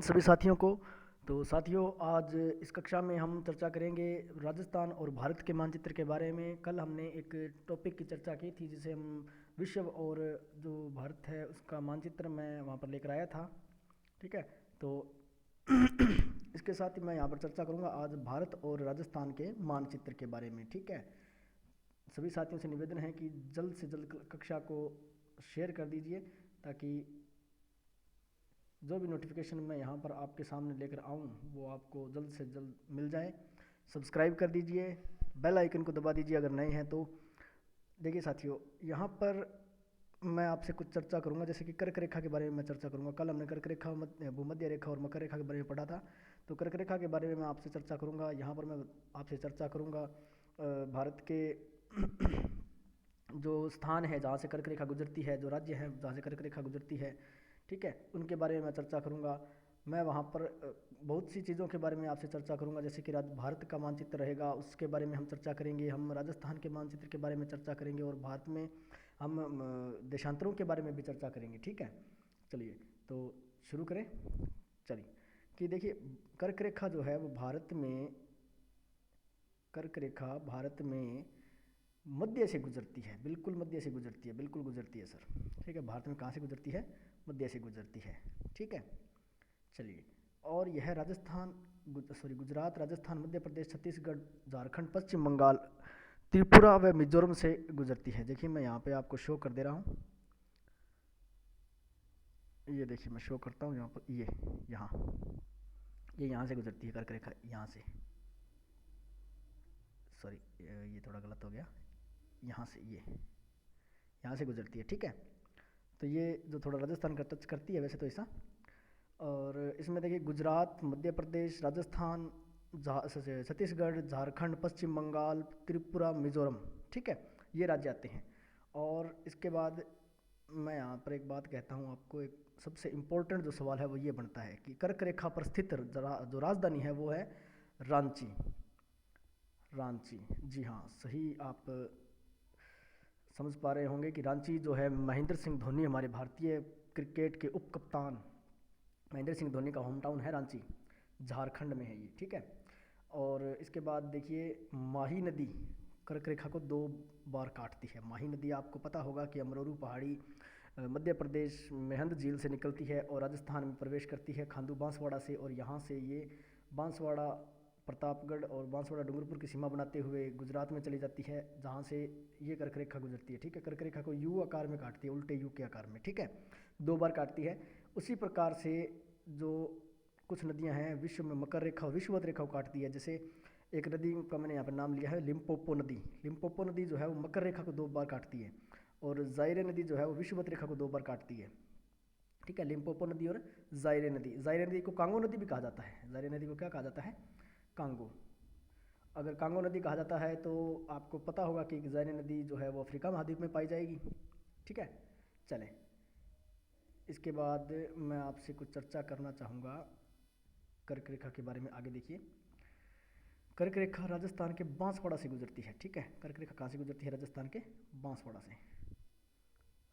सभी साथियों को। तो साथियों, आज इस कक्षा में हम चर्चा करेंगे राजस्थान और भारत के मानचित्र के बारे में। कल हमने एक टॉपिक की चर्चा की थी जिसे हम विश्व और जो भारत है उसका मानचित्र मैं वहाँ पर लेकर आया था। ठीक है, तो इसके साथ ही मैं यहाँ पर चर्चा करूँगा आज भारत और राजस्थान के मानचित्र के बारे में। ठीक है, सभी साथियों से निवेदन है कि जल्द से जल्द कक्षा को शेयर कर दीजिए ताकि जो भी नोटिफिकेशन मैं यहाँ पर आपके सामने लेकर आऊँ वो आपको जल्द से जल्द मिल जाए। सब्सक्राइब कर दीजिए, बेल आइकन को दबा दीजिए अगर नए हैं तो। देखिए साथियों, यहाँ पर मैं आपसे कुछ चर्चा करूँगा, जैसे कि कर्क रेखा के बारे में मैं चर्चा करूँगा। कल हमने कर्क रेखा, भूमध्य रेखा और मकर रेखा के बारे में पढ़ा था। तो कर्क रेखा के बारे में मैं आपसे चर्चा करूँगा। यहाँ पर मैं आपसे चर्चा करूँगा भारत के जो स्थान है जहाँ से कर्क रेखा गुजरती है, जो राज्य है जहाँ से कर्क रेखा गुजरती है, ठीक है, उनके बारे में मैं चर्चा करूँगा। मैं वहाँ पर बहुत सी चीज़ों के बारे में आपसे चर्चा करूँगा, जैसे कि भारत का मानचित्र रहेगा उसके बारे में हम चर्चा करेंगे। हम राजस्थान के मानचित्र के बारे में चर्चा करेंगे और भारत में हम देशांतरों के बारे में भी चर्चा करेंगे। ठीक है, चलिए तो शुरू करें। चलिए कि देखिए, कर्क रेखा जो है वो कर्क रेखा भारत में मध्य से गुजरती है, बिल्कुल मध्य से गुजरती है, बिल्कुल गुजरती है सर। ठीक है, भारत में कहाँ से गुजरती है? मध्य से गुजरती है। ठीक है, चलिए, और यह गुजरात, राजस्थान, मध्य प्रदेश, छत्तीसगढ़, झारखंड, पश्चिम बंगाल, त्रिपुरा व मिजोरम से गुजरती है। देखिए मैं यहाँ पे आपको शो कर दे रहा हूँ, ये देखिए मैं शो करता हूँ यहाँ पर, ये यहाँ से गुजरती है कर्क रेखा, यहाँ से, सॉरी ये थोड़ा गलत हो गया, यहाँ से ये यहाँ से गुजरती है। ठीक है, तो ये जो थोड़ा राजस्थान का टच करती है वैसे तो ऐसा। और इसमें देखिए गुजरात, मध्य प्रदेश, राजस्थान, छत्तीसगढ़, झारखंड, पश्चिम बंगाल, त्रिपुरा, मिजोरम, ठीक है, ये राज्य आते हैं। और इसके बाद मैं यहाँ पर एक बात कहता हूँ आपको, एक सबसे इम्पोर्टेंट जो सवाल है वो ये बनता है कि कर्क रेखा पर स्थित जो राजधानी है वो है रांची। रांची, जी हाँ, सही आप समझ पा रहे होंगे कि रांची जो है, महेंद्र सिंह धोनी, हमारे भारतीय क्रिकेट के उप कप्तान महेंद्र सिंह धोनी का होम टाउन है रांची, झारखंड में है ये। ठीक है, और इसके बाद देखिए माही नदी कर्क रेखा को 2 बार काटती है। माही नदी आपको पता होगा कि अमरोरू पहाड़ी मध्य प्रदेश मेहंद झील से निकलती है और राजस्थान में प्रवेश करती है खांडू बांसवाड़ा से, और यहाँ से ये बांसवाड़ा, प्रतापगढ़ और बांसवाड़ा डूंगरपुर की सीमा बनाते हुए गुजरात में चली जाती है, जहाँ से ये कर्क रेखा गुजरती है। ठीक है, कर्क रेखा को यू आकार में काटती है, उल्टे यू के आकार में। ठीक है, 2 बार काटती है। उसी प्रकार से जो कुछ नदियां हैं विश्व में मकर रेखा, विषुवत रेखा को काटती है। जैसे एक नदी का मैंने यहाँ पर नाम लिया है लिम्पोपो नदी। लिम्पोपो नदी जो है वो मकर रेखा को 2 बार काटती है, और जायरे नदी जो है वो विषुवत रेखा को 2 बार काटती है। ठीक है, लिम्पोपो नदी और जायरे नदी। जायरे नदी को कांगो नदी भी कहा जाता है। जायरे नदी को क्या कहा जाता है? कांगो। अगर कांगो नदी कहा जाता है तो आपको पता होगा कि जायरे नदी जो है वो अफ्रीका महाद्वीप में पाई जाएगी। ठीक है, चलें, इसके बाद मैं आपसे कुछ चर्चा करना चाहूँगा कर्क रेखा के बारे में। आगे देखिए, कर्क रेखा राजस्थान के बांसवाड़ा से गुजरती है। ठीक है, कर्क रेखा कहाँ से गुजरती है? राजस्थान के बांसवाड़ा से।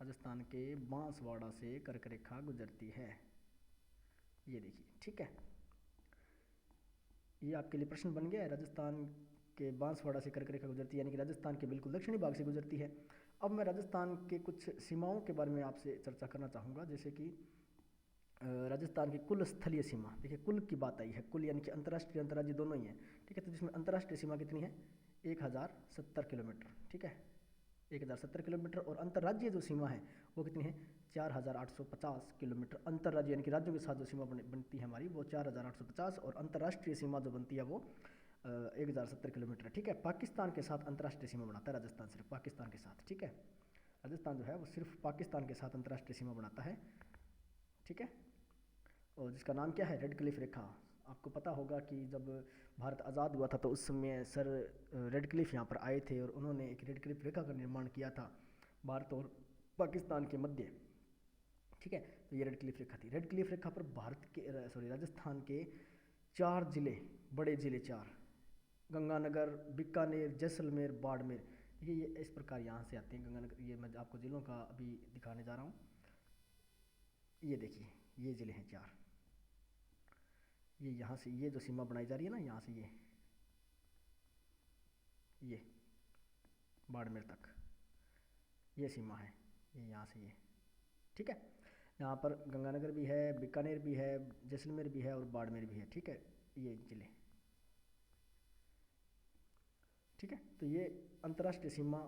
राजस्थान के बांसवाड़ा से कर्क रेखा गुजरती है, ये देखिए। ठीक है, ये आपके लिए प्रश्न बन गया है। राजस्थान के बांसवाड़ा से कर्क रेखा गुजरती है, यानी कि राजस्थान के बिल्कुल दक्षिणी भाग से गुजरती है। अब मैं राजस्थान के कुछ सीमाओं के बारे में आपसे चर्चा करना चाहूँगा, जैसे कि राजस्थान की कुल स्थलीय सीमा। देखिए कुल की बात आई है, कुल यानी कि अंतर्राष्ट्रीय अंतर्राज्यीय दोनों ही है। ठीक है, तो जिसमें अंतर्राष्ट्रीय सीमा कितनी है? 1070 किलोमीटर। ठीक है, 1070 किलोमीटर। और अंतर्राज्यीय जो सीमा है वो कितनी है? 4850 किलोमीटर। अंतर्राज्य यानी कि राज्यों के साथ जो सीमा बनती है हमारी वो 4850, और अंतर्राष्ट्रीय सीमा जो बनती है वो 1070 किलोमीटर। ठीक है, पाकिस्तान के साथ अंतर्राष्ट्रीय सीमा बनाता है राजस्थान, सिर्फ पाकिस्तान के साथ। ठीक है, राजस्थान जो है वो सिर्फ पाकिस्तान के साथ अंतर्राष्ट्रीय सीमा बनाता है। ठीक है, और जिसका नाम क्या है? रेड क्लिफ रेखा। आपको पता होगा कि जब भारत आज़ाद हुआ था तो उस समय सर रेड क्लिफ यहाँ पर आए थे और उन्होंने एक रेड क्लिफ रेखा का निर्माण किया था भारत और पाकिस्तान के मध्य। ठीक है, तो ये रेड क्लिफ रेखा थी। रेड क्लिफ रेखा पर राजस्थान के 4 जिले, बड़े जिले 4, गंगानगर, बीकानेर, जैसलमेर, बाड़मेर, ये इस प्रकार यहाँ से आते हैं। गंगानगर, ये मैं आपको जिलों का अभी दिखाने जा रहा हूँ। ये देखिए, ये जिले हैं 4। ये यहाँ से ये जो सीमा बनाई जा रही है ना, यहाँ से ये बाड़मेर तक ये सीमा है, ये यहाँ से ये, ठीक है। यहाँ पर गंगानगर भी है, बीकानेर भी है, जैसलमेर भी है और बाड़मेर भी है, ठीक है, ये जिले, ठीक है। तो ये अंतर्राष्ट्रीय सीमा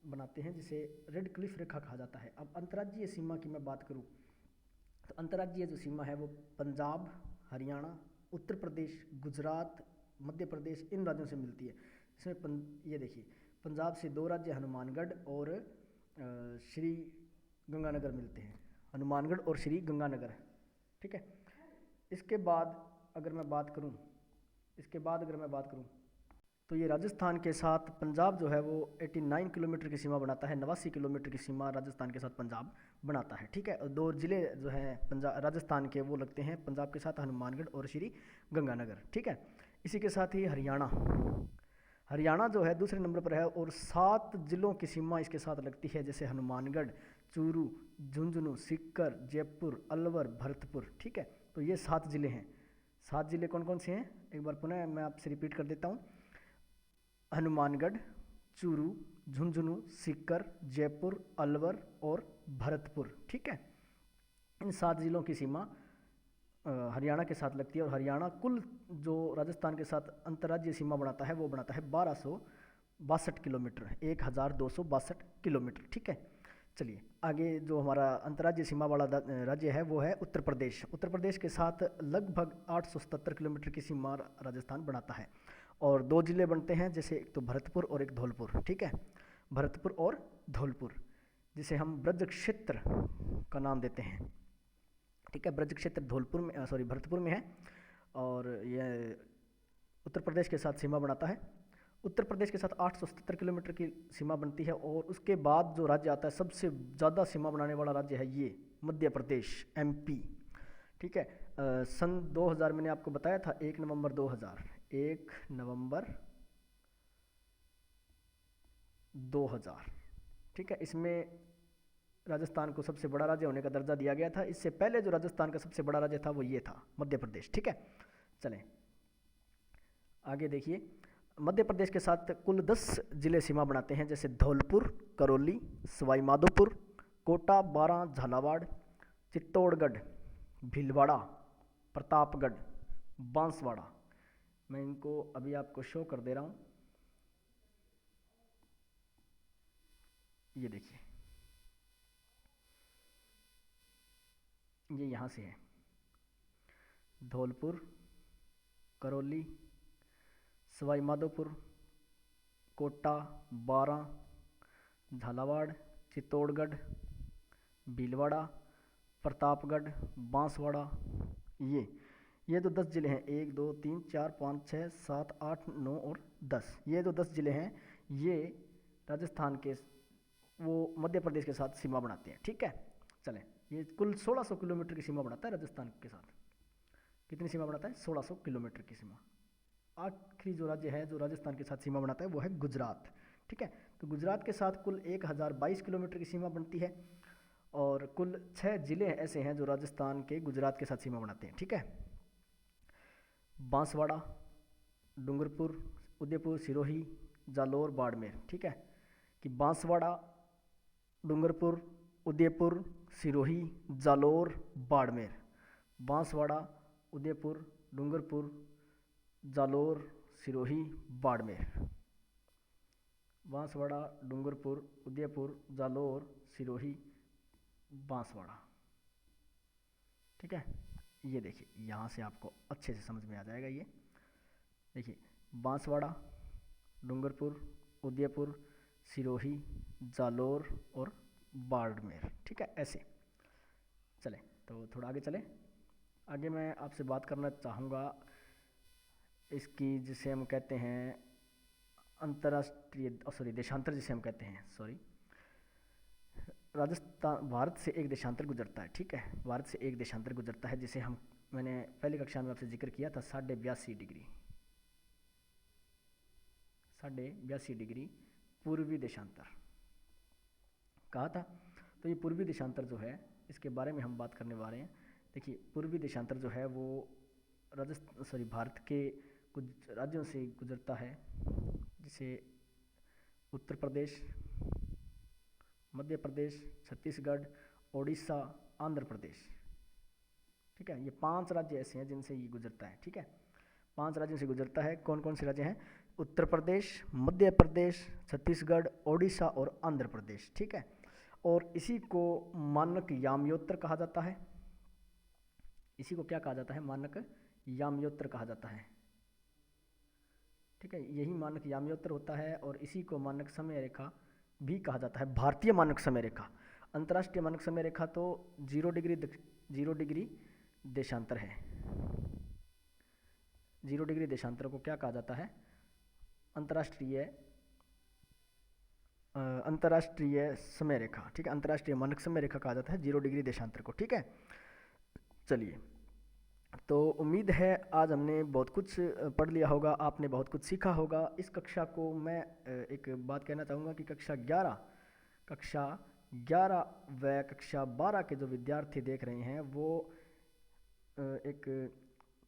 बनाते हैं जिसे रेड क्लिफ रेखा कहा जाता है। अब अंतर्राज्यीय सीमा की मैं बात करूँ तो अंतर्राज्यीय जो सीमा है वो पंजाब, हरियाणा, उत्तर प्रदेश, गुजरात, मध्य प्रदेश, इन राज्यों से मिलती है। इसमें ये देखिए, पंजाब से 2 राज्य हनुमानगढ़ और श्री गंगानगर मिलते हैं, हनुमानगढ़ और श्री गंगानगर, ठीक है। इसके बाद अगर मैं बात करूं तो ये राजस्थान के साथ पंजाब जो है वो 89 किलोमीटर की सीमा बनाता है, 89 किलोमीटर की सीमा राजस्थान के साथ पंजाब बनाता है, ठीक है। और 2 जिले जो हैं पंजाब राजस्थान के वो लगते हैं पंजाब के साथ, हनुमानगढ़ और श्री गंगानगर, ठीक है। इसी के साथ ही हरियाणा जो है दूसरे नंबर पर है और 7 जिलों की सीमा इसके साथ लगती है, जैसे हनुमानगढ़, चूरू, झुंझुनू, सीकर, जयपुर, अलवर, भरतपुर, ठीक है। तो ये 7 जिले हैं। 7 जिले कौन कौन से हैं, एक बार पुनः मैं आपसे रिपीट कर देता हूँ। हनुमानगढ़, चूरू, झुंझुनू, सीकर, जयपुर, अलवर और भरतपुर, ठीक है। इन 7 जिलों की सीमा हरियाणा के साथ लगती है और हरियाणा कुल जो राजस्थान के साथ अंतर्राज्यीय सीमा बनाता है वो बनाता है 1262 किलोमीटर, 1262 किलोमीटर, ठीक है। चलिए आगे जो हमारा अंतर्राज्यीय सीमा वाला राज्य है वो है उत्तर प्रदेश। उत्तर प्रदेश के साथ लगभग 877 किलोमीटर की सीमा राजस्थान बनाता है और 2 जिले बनते हैं, जैसे एक तो भरतपुर और एक धौलपुर, ठीक है, भरतपुर और धौलपुर, जिसे हम ब्रज क्षेत्र का नाम देते हैं, ठीक है। ब्रज क्षेत्र भरतपुर में है और यह उत्तर प्रदेश के साथ सीमा बनाता है। उत्तर प्रदेश के साथ 877 किलोमीटर की सीमा बनती है और उसके बाद जो राज्य आता है सबसे ज़्यादा सीमा बनाने वाला राज्य है ये मध्य प्रदेश, एमपी, ठीक है। सन 2000 मैंने आपको बताया था 1 नवंबर 2000, ठीक है। इसमें राजस्थान को सबसे बड़ा राज्य होने का दर्जा दिया गया था। इससे पहले जो राजस्थान का सबसे बड़ा राज्य था वो ये था, मध्य प्रदेश, ठीक है। चलें आगे देखिए, मध्य प्रदेश के साथ कुल 10 जिले सीमा बनाते हैं, जैसे धौलपुर, करौली, सवाई माधोपुर, कोटा, बारां, झालावाड़, चित्तौड़गढ़, भीलवाड़ा, प्रतापगढ़, बांसवाड़ा। मैं इनको अभी आपको शो कर दे रहा हूँ, ये देखिए, ये यहाँ से है धौलपुर, करौली, सवाई माधोपुर, कोटा, बारां, झालावाड़, चित्तौड़गढ़, भीलवाड़ा, प्रतापगढ़, बांसवाड़ा, ये तो 10 जिले हैं, 1 2 3 4 5 6 7 8 9 और 10, ये जो 10 जिले हैं ये राजस्थान के वो मध्य प्रदेश के साथ सीमा बनाते हैं, ठीक है। चलें, ये कुल 1600 किलोमीटर की सीमा बनाता है राजस्थान के साथ। कितनी सीमा बनाता है, 1600 किलोमीटर की सीमा। आखिरी जो राज्य है जो राजस्थान के साथ सीमा बनाता है वो है गुजरात, ठीक है। तो गुजरात के साथ कुल 1022 किलोमीटर की सीमा बनती है और कुल 6 जिले ऐसे हैं जो राजस्थान के गुजरात के साथ सीमा बनाते हैं, ठीक है। बांसवाड़ा, डूंगरपुर, उदयपुर, सिरोही, जालोर, बाड़मेर, ठीक है। कि बांसवाड़ा, डूंगरपुर, उदयपुर, सिरोही, जालोर, बाड़मेर, बांसवाड़ा, उदयपुर, डूंगरपुर, जालोर, सिरोही, बाड़मेर, बांसवाड़ा, डूंगरपुर, उदयपुर, जालोर, सिरोही, बांसवाड़ा, ठीक है। ये देखिए, यहाँ से आपको अच्छे से समझ में आ जाएगा। ये देखिए, बांसवाड़ा, डूंगरपुर, उदयपुर, सिरोही, जालोर और बाड़मेर, ठीक है। ऐसे चलें, तो थोड़ा आगे चलें। आगे मैं आपसे बात करना चाहूँगा इसकी, जिसे हम कहते हैं देशांतर जिसे हम कहते हैं, राजस्थान, भारत से एक देशांतर गुजरता है, ठीक है। भारत से एक देशांतर गुजरता है जिसे मैंने पहली कक्षा में आपसे जिक्र किया था, 82.5 डिग्री पूर्वी देशांतर कहा था। तो ये पूर्वी देशांतर जो है इसके बारे में हम बात करने वाले हैं। देखिए, पूर्वी देशांतर जो है वो भारत के कुछ राज्यों से गुजरता है, जैसे उत्तर प्रदेश, मध्य प्रदेश, छत्तीसगढ़, ओडिशा, आंध्र प्रदेश। ठीक है, ये 5 राज्य ऐसे हैं जिनसे ये गुजरता है। ठीक है, 5 राज्यों से गुजरता है। कौन कौन से राज्य हैं? उत्तर प्रदेश, मध्य प्रदेश, छत्तीसगढ़, ओडिशा और आंध्र प्रदेश। ठीक है, और इसी को मानक यामयोत्र कहा जाता है। इसी को क्या कहा जाता है? मानक यामयोत्र कहा जाता है। ठीक है, यही मानक यामयोत्र होता है और इसी को मानक समय रेखा भी कहा जाता है। भारतीय मानक समय रेखा, अंतर्राष्ट्रीय मानक समय रेखा तो 0 डिग्री देशांतर है। 0 डिग्री देशांतर को क्या कहा जाता है? अंतर्राष्ट्रीय समय रेखा। ठीक है, अंतर्राष्ट्रीय मानक समय रेखा कहा जाता है 0 डिग्री देशांतर को। ठीक है, चलिए, तो उम्मीद है आज हमने बहुत कुछ पढ़ लिया होगा, आपने बहुत कुछ सीखा होगा। इस कक्षा को मैं एक बात कहना चाहूँगा कि कक्षा 11 व कक्षा 12 के जो विद्यार्थी देख रहे हैं वो एक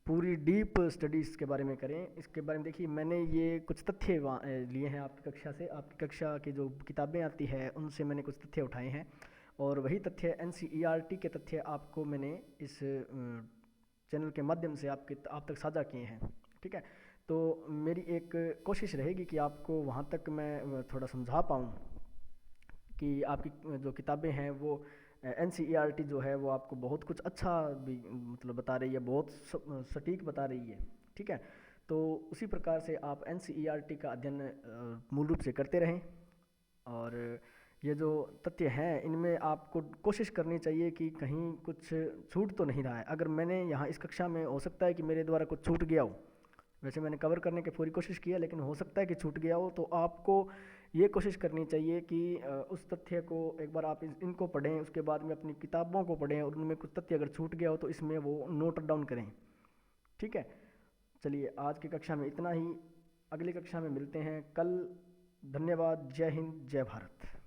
पूरी डीप स्टडीज़ के बारे में करें। इसके बारे में देखिए, मैंने ये कुछ तथ्य लिए हैं आपकी कक्षा से। आपकी कक्षा की जो किताबें आती है उनसे मैंने कुछ तथ्य उठाए हैं और वही तथ्य NCERT के तथ्य आपको मैंने इस चैनल के माध्यम से आप तक साझा किए हैं। ठीक है, तो मेरी एक कोशिश रहेगी कि आपको वहाँ तक मैं थोड़ा समझा पाऊँ कि आपकी जो किताबें हैं वो NCERT जो है वो आपको बहुत कुछ अच्छा भी मतलब बता रही है, बहुत सटीक बता रही है। ठीक है, तो उसी प्रकार से आप NCERT का अध्ययन मूल रूप से करते रहें और ये जो तथ्य हैं इनमें आपको कोशिश करनी चाहिए कि कहीं कुछ छूट तो नहीं रहा है। अगर मैंने यहाँ इस कक्षा में, हो सकता है कि मेरे द्वारा कुछ छूट गया हो, वैसे मैंने कवर करने की पूरी कोशिश की है, लेकिन हो सकता है कि छूट गया हो, तो आपको ये कोशिश करनी चाहिए कि उस तथ्य को एक बार आप इनको पढ़ें, उसके बाद में अपनी किताबों को पढ़ें और उनमें कुछ तथ्य अगर छूट गया हो तो इसमें वो नोट डाउन करें। ठीक है, चलिए आज की कक्षा में इतना ही, अगली कक्षा में मिलते हैं कल। धन्यवाद। जय हिंद, जय भारत।